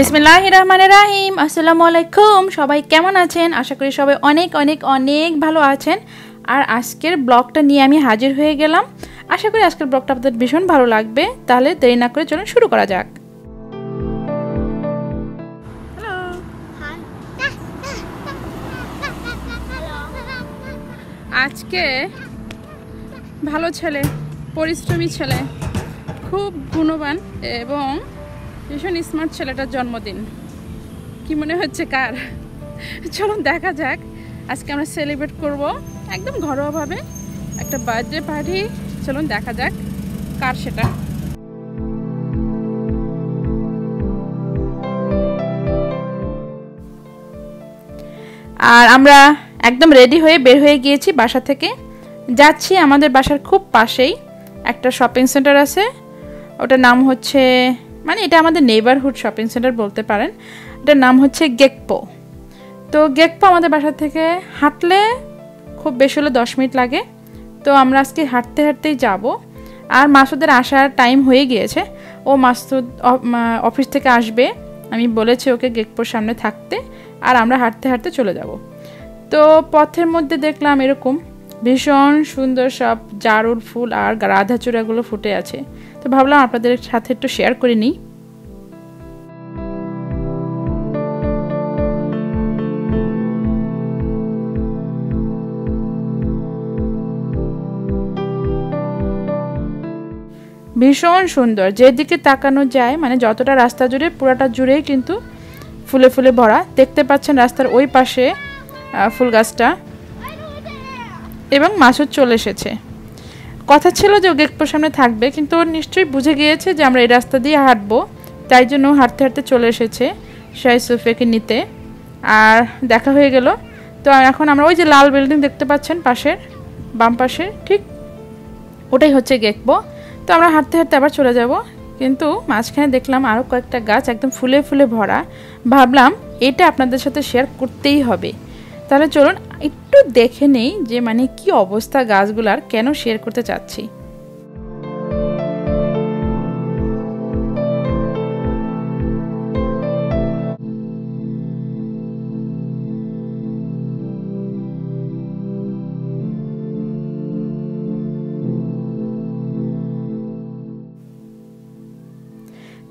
বিসমিল্লাহির রহমানির রহিম। আসসালামু আলাইকুম। সবাই কেমন আছেন? আশা করি সবাই অনেক অনেক অনেক ভালো আছেন। আর আজকের ব্লগটা নিয়ে আমি হাজির হয়ে গেলাম। আশা করি আজকের ব্লগটা আপনাদের ভীষণ ভালো লাগবে। তাহলে দেরি না করে চলুন শুরু করা যাক। আজকে ভালো ছেলে, পরিশ্রমী ছেলে, খুব গুণবান এবং ভীষণ স্মার্ট ছেলেটার জন্মদিন। কি মনে হচ্ছে কার? চলুন দেখা যাক। আজকে আমরা সেলিব্রেট করব একদম ঘরোয়াভাবে একটা বার্থডে পার্টি। চলুন দেখা যাক কার সেটা। আর আমরা একদম রেডি হয়ে বের হয়ে গিয়েছি বাসা থেকে। যাচ্ছি আমাদের বাসার খুব পাশেই একটা শপিং সেন্টার আছে। ওটার নাম হচ্ছে, মানে এটা আমাদের নেইবারহুড শপিং সেন্টার বলতে পারেন। এটার নাম হচ্ছে গেকপো। তো গেকপো আমাদের বাসা থেকে হাঁটলে খুব বেশি হলে 10 মিনিট লাগে। তো আমরা আজকে হাঁটতে হাঁটতেই যাব। আর মাসুদের আসার টাইম হয়ে গিয়েছে। ও মাসুদ অফিস থেকে আসবে, আমি বলেছি ওকে গেকপোর সামনে থাকতে। আর আমরা হাঁটতে হাঁটতে চলে যাব। তো পথের মধ্যে দেখলাম এরকম ভীষণ সুন্দর সব জারুল ফুল আর রাধাচূড়াগুলো ফুটে আছে। তো ভাবলাম আপনাদের সাথে একটু শেয়ার করে নিই। ভীষণ সুন্দর, যেদিকে তাকানো যায় মানে যতটা রাস্তা জুড়ে পুরাটা জুড়েই কিন্তু ফুলে ফুলে ভরা। দেখতে পাচ্ছেন রাস্তার ওই পাশে ফুল গাছটা। এবং মাসুদ চলে এসেছে। কথা ছিল যে ও গেকপোর সামনে থাকবে, কিন্তু ও নিশ্চয়ই বুঝে গিয়েছে যে আমরা এই রাস্তা দিয়ে হাঁটবো, তাই জন্য হাঁটতে হাঁটতে চলে এসেছে শাহি সুফিয়াকে নিতে। আর দেখা হয়ে গেল। তো এখন আমরা ওই যে লাল বিল্ডিং দেখতে পাচ্ছেন পাশের বাম পাশে, ঠিক ওটাই হচ্ছে গেকপো। তো আমরা হাঁটতে হাঁটতে আবার চলে যাব। কিন্তু মাঝখানে দেখলাম আরও কয়েকটা গাছ একদম ফুলে ফুলে ভরা। ভাবলাম এটা আপনাদের সাথে শেয়ার করতেই হবে। তাহলে চলুন একটু দেখে নেই যে মানে কি অবস্থা গাছগুলার, কেন শেয়ার করতে চাচ্ছি।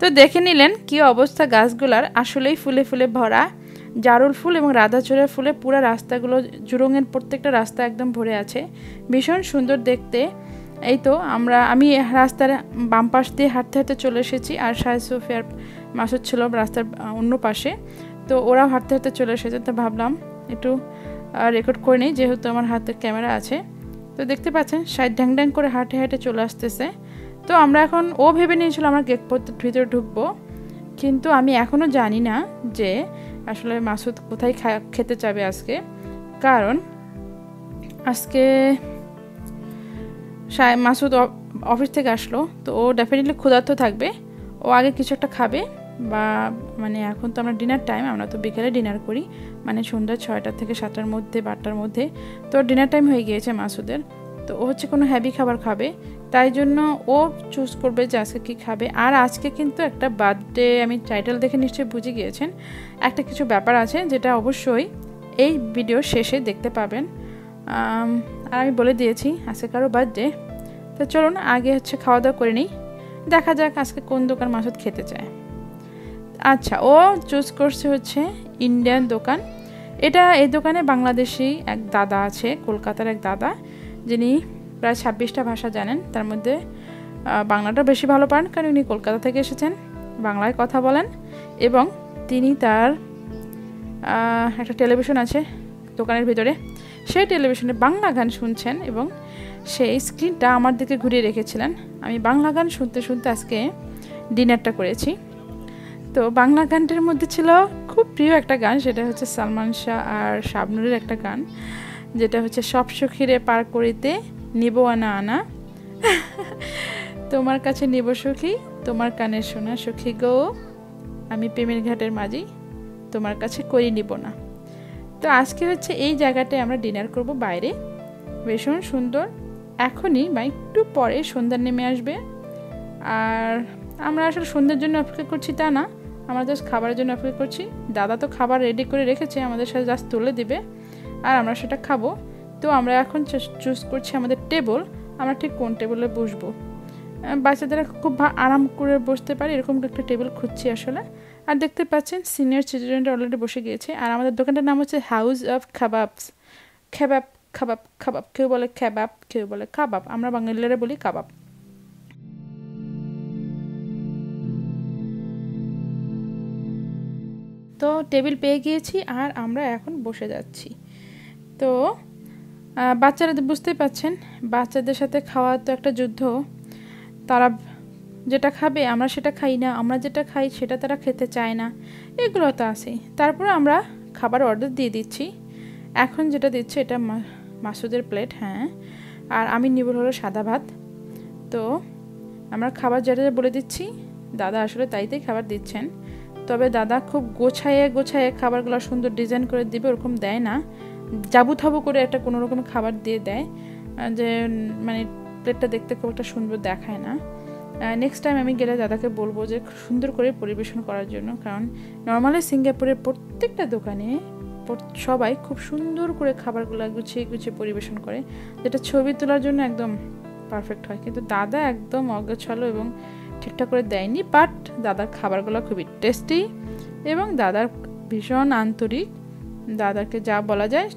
তো দেখে নিলেন কি অবস্থা গাছগুলার, আসলেই ফুলে ফুলে ভরা। জারুল ফুল এবং রাধাচূড়ার ফুলে পুরো রাস্তাগুলো, জুরুংয়ের প্রত্যেকটা রাস্তা একদম ভরে আছে। ভীষণ সুন্দর দেখতে। এই তো আমি রাস্তার বাম পাশ দিয়ে হাঁটতে হাঁটতে চলে এসেছি। আর শাহি সুফিয়ার মাসুদ ছিল রাস্তার অন্য পাশে। তো ওরাও হাঁটতে হাঁটতে চলে এসেছে। তো ভাবলাম একটু রেকর্ড করে নিই, যেহেতু আমার হাতে ক্যামেরা আছে। তো দেখতে পাচ্ছেন সাইড ঢ্যাং ঢ্যাং করে হাঁটে হাঁটে চলে আসতেছে। তো আমরা এখন, ও ভেবে নিয়েছিল আমরা গেকপোর ভিতরে ঢুকবো, কিন্তু আমি এখনও জানি না যে আসলে মাসুদ কোথায় খেতে চাবে আজকে। কারণ আজকে মাসুদ অফিস থেকে আসলো, তো ও ডেফিনেটলি ক্ষুধার্ত থাকবে। ও আগে কিছু একটা খাবে, বা মানে এখন তো আমরা ডিনার টাইম, আমরা তো বিকেলে ডিনার করি, মানে সন্ধ্যা 6টা থেকে 7টার মধ্যে 12টার মধ্যে। তো ডিনার টাইম হয়ে গিয়েছে মাসুদের। তো ও হচ্ছে কোনো হেভি খাবার খাবে, তাই জন্য ও চুজ করবে যে আজকে কী খাবে। আর আজকে কিন্তু একটা বার্থডে, আমি টাইটেল দেখে নিশ্চয়ই বুঝে গিয়েছেন একটা কিছু ব্যাপার আছে, যেটা অবশ্যই এই ভিডিওর শেষে দেখতে পাবেন। আর আমি বলে দিয়েছি আজকে কারো বার্থডে। তো চলুন আগে হচ্ছে খাওয়া দাওয়া করে নিই, দেখা যাক আজকে কোন দোকান মাসুদ খেতে চায়। আচ্ছা, ও চুজ করছে হচ্ছে ইন্ডিয়ান দোকান। এই দোকানে বাংলাদেশি এক দাদা আছে, কলকাতার এক দাদা, যিনি প্রায় 26টা ভাষা জানেন। তার মধ্যে বাংলাটা বেশি ভালো পারেন, কারণ উনি কলকাতা থেকে এসেছেন, বাংলায় কথা বলেন। এবং তিনি তার একটা টেলিভিশন আছে দোকানের ভিতরে, সেই টেলিভিশনে বাংলা গান শুনছেন এবং সেই স্ক্রিনটা আমার দিকে ঘুরিয়ে রেখেছিলেন। আমি বাংলা গান শুনতে শুনতে আজকে ডিনারটা করেছি। তো বাংলা গানটার মধ্যে ছিল খুব প্রিয় একটা গান, সেটা হচ্ছে সালমান শাহ আর শাবনূরের একটা গান, যেটা হচ্ছে সব সখীরে পার করিতে নিব আনা আনা, তোমার কাছে নিব সখী তোমার কানে শোনা সখী গো, আমি প্রেমের ঘাটের মাঝি তোমার কাছে করি নিব না। তো আজকে হচ্ছে এই জায়গাটায় আমরা ডিনার করব বাইরে, ভীষণ সুন্দর। এখনই বা একটু পরে সন্ধ্যা নেমে আসবে। আর আমরা আসলে সন্ধ্যার জন্য অপেক্ষা করছি তা না, আমরা জাস্ট খাবারের জন্য অপেক্ষা করছি। দাদা তো খাবার রেডি করে রেখেছে, আমাদের সাথে জাস্ট তুলে দিবে আর আমরা সেটা খাবো। তো আমরা এখন চুজ করছি আমাদের টেবল, আমরা ঠিক কোন টেবলে বসবো। বাচ্চাদের খুব আরাম করে বসতে পারে এরকম একটা টেবিল খুঁজছি আসলে। আর দেখতে পাচ্ছেন সিনিয়র সিটিজেনরা অলরেডি বসে গিয়েছে। আর আমাদের দোকানটার নাম হচ্ছে হাউস অফ কাবাবস। খেবাব খাবাব খাবাব, কেউ বলে খেবাব, কেউ বলে কাবাব, আমরা বাঙালিরা বলি কাবাব। তো টেবিল পেয়ে গিয়েছি আর আমরা এখন বসে যাচ্ছি। তো বাচ্চারা বুঝতেই পাচ্ছেন, বাচ্চাদের সাথে খাওয়া তো একটা যুদ্ধ। তারা যেটা খাবে আমরা সেটা খাই না, আমরা যেটা খাই সেটা তারা খেতে চায় না, এগুলো তো আছে। তারপরে আমরা খাবার অর্ডার দিয়ে দিচ্ছি। এখন যেটা দিচ্ছে এটা মাসুদের প্লেট, হ্যাঁ, আর আমি নিব হলো সাদা ভাত। তো আমরা খাবার যেটা বলে দিচ্ছি, দাদা আসলে তাইতেই খাবার দিচ্ছেন। তবে দাদা খুব গোছায়ে খাবারগুলো সুন্দর ডিজাইন করে দিবে, ওরকম দেয় না, জাবুথাবু করে একটা কোনো রকম খাবার দিয়ে দেয়, যে মানে প্লেটটা দেখতে খুব একটা সুন্দর দেখায় না। নেক্সট টাইম আমি গেলে দাদাকে বলবো যে সুন্দর করে পরিবেশন করার জন্য, কারণ নর্মালি সিঙ্গাপুরের প্রত্যেকটা দোকানে সবাই খুব সুন্দর করে খাবারগুলো গুছিয়ে পরিবেশন করে, যেটা ছবি তোলার জন্য একদম পারফেক্ট হয়। কিন্তু দাদা একদম অগোছালো এবং ঠিকঠাক করে দেয়নি। বাট দাদার খাবারগুলো খুবই টেস্টি এবং দাদার ভীষণ আন্তরিক, দাদাকে যা বলা যায়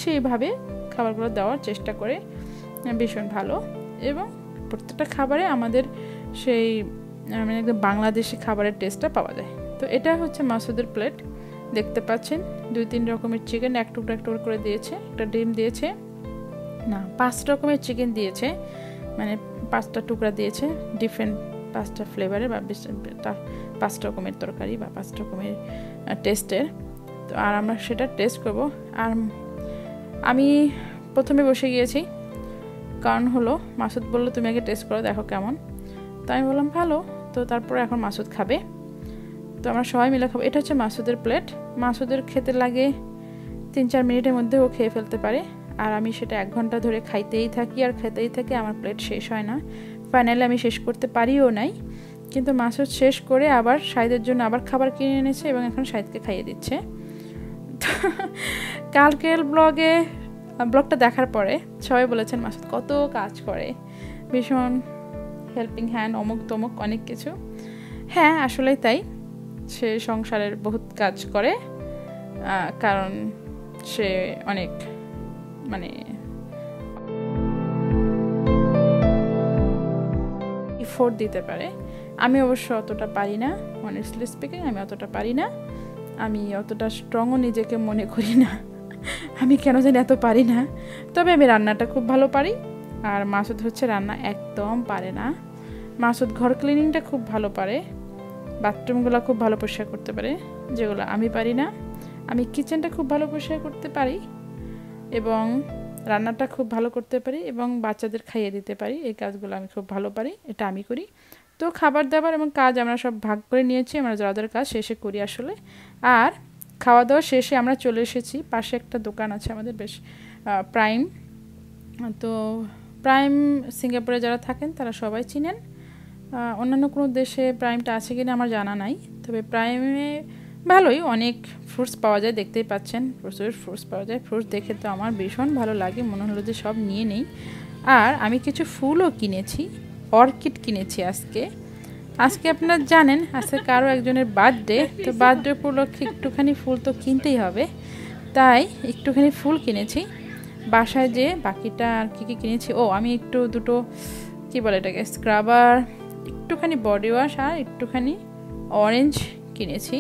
সেইভাবে খাবারগুলো দেওয়ার চেষ্টা করে, ভীষণ ভালো। এবং প্রত্যেকটা খাবারে আমাদের সেই মানে একদম বাংলাদেশি খাবারের টেস্টটা পাওয়া যায়। তো এটা হচ্ছে মাসুদের প্লেট, দেখতে পাচ্ছেন 2-3 রকমের চিকেন এক টুকরো করে দিয়েছে, একটা ডিম দিয়েছে, না 5 রকমের চিকেন দিয়েছে, মানে 5টা টুকরা দিয়েছে, ডিফারেন্ট 5টা ফ্লেভারের বা 5 রকমের তরকারি বা 5 রকমের টেস্টের। তো আর আমরা সেটা টেস্ট করব। আর আমি প্রথমে বসে গিয়েছি, কারণ হলো মাসুদ বললো তুমি আগে টেস্ট করো, দেখো কেমন। তো আমি বললাম ভালো। তো তারপরে এখন মাসুদ খাবে, তো আমরা সবাই মিলে খাবো। এটা হচ্ছে মাসুদের প্লেট। মাসুদের খেতে লাগে 3-4 মিনিটের মধ্যে ও খেয়ে ফেলতে পারে, আর আমি সেটা 1 ঘন্টা ধরে খাইতেই থাকি, আমার প্লেট শেষ হয় না। ফাইনালি আমি শেষ করতে পারিও নাই, কিন্তু মাসুদ শেষ করে আবার শাহিদের জন্য আবার খাবার কিনে এনেছে এবং এখন শাহিদকে খাইয়ে দিচ্ছে। কালকের ব্লগটা দেখার পরে সবাই বলেছেন মাসুদ কত কাজ করে, ভীষণ হেল্পিং হ্যান্ড, অমুক তমুক অনেক কিছু। হ্যাঁ আসলেই তাই, সে সংসারের বহুত কাজ করে, কারণ সে অনেক মানে এফোর্ট দিতে পারে। আমি অবশ্য অতটা পারি না, অনেস্টলি স্পিকিং আমি অতটা পারি না, আমি অতটা স্ট্রংও নিজেকে মনে করি না, আমি কেন জানি এত পারি না। তবে আমি রান্নাটা খুব ভালো পারি, আর মাসুদ হচ্ছে রান্না একদম পারে না। মাসুদ ঘর ক্লিনিংটা খুব ভালো পারে, বাথরুমগুলো খুব ভালো পরিষ্কার করতে পারে, যেগুলো আমি পারি না। আমি কিচেনটা খুব ভালো পরিষ্কার করতে পারি এবং রান্নাটা খুব ভালো করতে পারি এবং বাচ্চাদের খাইয়ে দিতে পারি, এই কাজগুলো আমি খুব ভালো পারি, এটা আমি করি। তো খাবার দাবার এবং কাজ আমরা সব ভাগ করে নিয়েছি, আমরা যাদের কাজ শেষে করি আসলে। আর খাওয়া দাওয়া শেষে আমরা চলে এসেছি, পাশে একটা দোকান আছে আমাদের বেশ প্রাইম। তো প্রাইম সিঙ্গাপুরে যারা থাকেন তারা সবাই চিনেন, অন্যান্য কোনো দেশে প্রাইমটা আছে কিনা আমার জানা নাই। তবে প্রাইমে ভালোই অনেক ফ্রুটস পাওয়া যায়, দেখতেই পাচ্ছেন প্রচুর ফ্রুটস পাওয়া যায়। ফ্রুটস দেখে তো আমার ভীষণ ভালো লাগে, মনে হলো যে সব নিয়ে নেই। আর আমি কিছু ফুলও কিনেছি, অর্কিড কিনেছি আজকে আপনারা জানেন আজকে কারো একজনের বার্থডে, তো বার্থডে উপলক্ষে একটুখানি ফুল তো কিনতেই হবে, তাই একটুখানি ফুল কিনেছি। বাসায় যে বাকিটা আর কি কিনেছি, আমি দুটো কি বলে এটাকে স্ক্রাবার, একটুখানি বডি ওয়াশ আর একটুখানি অরেঞ্জ কিনেছি,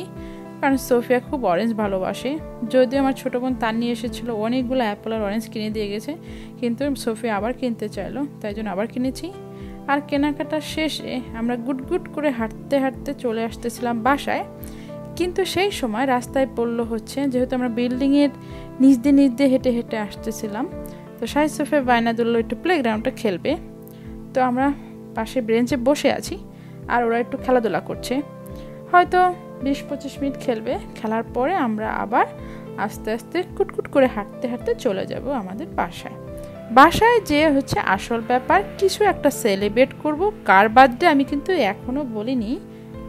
কারণ সোফিয়া খুব অরেঞ্জ ভালোবাসে। যদিও আমার ছোটো বোন তার নিয়ে এসেছিলো অনেকগুলো অ্যাপল আর অরেঞ্জ কিনে দিয়ে গেছে, কিন্তু সোফিয়া আবার কিনতে চাইলো, তাই জন্য আবার কিনেছি। আর কেনাকাটা শেষে আমরা গুট করে হাঁটতে চলে আসতেছিলাম বাসায়, কিন্তু সেই সময় রাস্তায় পড়লো হচ্ছে, যেহেতু আমরা বিল্ডিংয়ের নিচ দিয়ে হেঁটে আসতেছিলাম, তো শাহিদ সোফিয়া বায়না ধরলো একটু প্লেগ্রাউন্ডটা খেলবে। তো আমরা পাশে বেঞ্চে বসে আছি আর ওরা একটু খেলাধুলা করছে, হয়তো 20-25 মিনিট খেলবে। খেলার পরে আমরা আবার আস্তে আস্তে কুটকুট করে হাঁটতে চলে যাব আমাদের বাসায় যে হচ্ছে আসল ব্যাপার, কিছু একটা সেলিব্রেট করব। কার বার্থডে আমি কিন্তু এখনো বলিনি।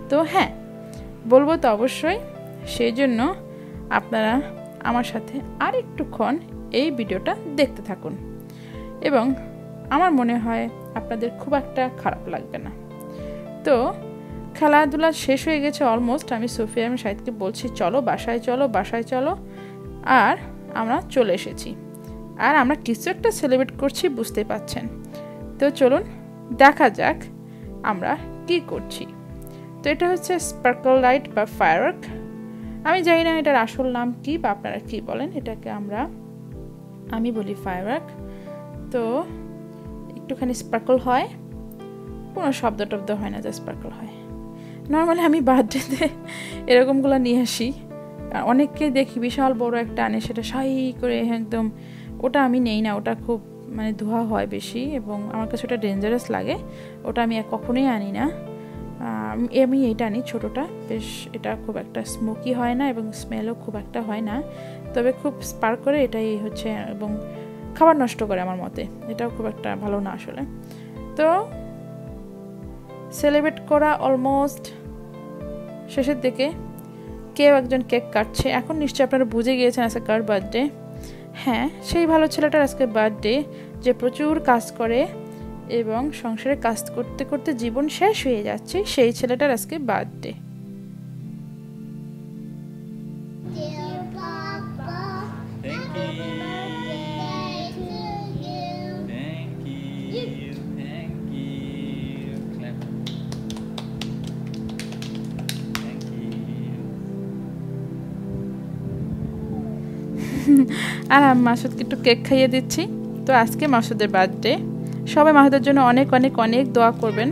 তো হ্যাঁ, বলবো তো অবশ্যই। সেই জন্য আপনারা আমার সাথে আর একটুক্ষণ এই ভিডিওটা দেখতে থাকুন এবং আমার মনে হয় আপনাদের খুব একটা খারাপ লাগবে না। তো খেলাধুলা শেষ হয়ে গেছে অলমোস্ট। আমি সোফিয়া এবং শাহিদকে বলছি চলো বাসায় চলো, বাসায় চলো। আর আমরা চলে এসেছি। আর আমরা কিছু একটা সেলিব্রেট করছি, বুঝতে পাচ্ছেন। তো চলুন দেখা যাক আমরা কি করছি। তো এটা হচ্ছে স্পার্কল লাইট বা ফায়ারওয়ার্ক। আমি জানি না এটার আসল নাম কি বা আপনারা কি বলেন। এটাকে আমি বলি ফায়ারওয়ার্ক। তো একটুখানি স্পার্কল হয়, কোনো শব্দ টব্দ হয় না, যা স্পার্কল হয়। নর্মালি আমি বার্থডেতে এরকমগুলো নিয়ে আসি। অনেককে দেখি বিশাল বড় একটা আনে, সেটা শাই করে একদম, ওটা আমি নেই না। ওটা খুব মানে ধোয়া হয় বেশি এবং আমার কাছে ওটা ডেঞ্জারাস লাগে। ওটা আমি কখনোই আনি না। আমি এইটা আনি ছোটোটা। বেশ এটা খুব একটা স্মোকি হয় না এবং স্মেলও খুব একটা হয় না, তবে খুব স্পার্ক করে, এটাই হচ্ছে। এবং খাবার নষ্ট করে আমার মতে, এটাও খুব একটা ভালো না আসলে। তো সেলিব্রেট করা অলমোস্ট শেষের দিকে। কেউ একজন কেক কাটছে। এখন নিশ্চয়ই আপনারা বুঝে গিয়েছেন আজকে কার বার্থডে। হ্যাঁ, সেই ভালো ছেলেটার আজকে বার্থডে, যে প্রচুর কাজ করে এবং সংসারে কাজ করতে করতে জীবন শেষ হয়ে যাচ্ছে। সেই ছেলেটার আজকে বার্থডে। আর আমি মাসুদকে একটু কেক খাইয়ে দিচ্ছি। তো আজকে মাসুদের বার্থডে। সবাই মাসুদের জন্য অনেক অনেক অনেক দোয়া করবেন।